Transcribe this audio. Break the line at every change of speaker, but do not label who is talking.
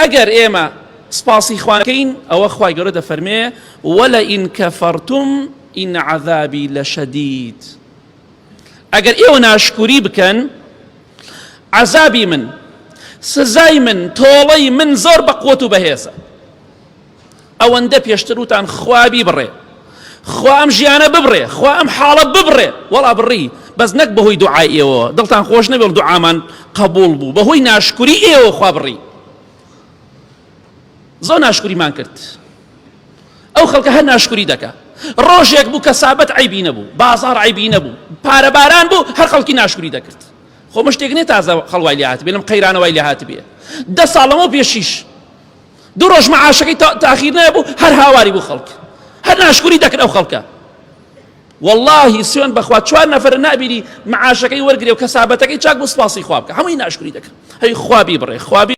ئەگەر ئێمە سپاسی خوانەکەین ئەوە خوای گەورە دەفەرمێ وەلئین کەفەرتم ئین عەذابی لەشەدید. ئەگەر ئێوە ناشکوری بکەن عەذابی من، سزای من، تۆڵەی من زۆر بەقووەت و بەهێزە. ئەوەندە پێشتر وتان خوا بیبڕێ، خوا ئەم ژیانە ببڕێ، خوا ئەم حاڵە ببڕێ، وەڵا بڕی، بەس نەک بەهۆی دوعای ئێوە، دڵتان خۆش نەبێ دوعامان قبوڵ بوو، بەهۆی ناشکوری ئێوە خوا بڕی. زۆر ناشکوریمان کرد، ئەو خەڵکە هەر ناشکوری دەکا. ڕۆژێک بوو کەسابەت عیبی نەبوو، بازار عیبی نەبوو، پارە باران بوو، هەر خەڵکی ناشکوری دەکرد. خۆ مشتێک نێ تازە خەڵوای لێ هاتبێ، لەم قەیرانەوای لێ هاتبێ. 10 ساڵەمە پێشیش 2 ڕۆژ مەعاشەکەی تاخیر نەبوو، هەر هاواری بوو خەڵک، هەر ناشکوری دەکرد ئەو خەڵکە. والله سوێن بەخوا 4 نەفەر نابینی مەعاشەکەی وەرگرێ و کەسابەتەکەی چاک بوو سپاسی خوا بکە، هەمووی ناشکوری دەکرد. هەی خوا بیبڕێ، خوا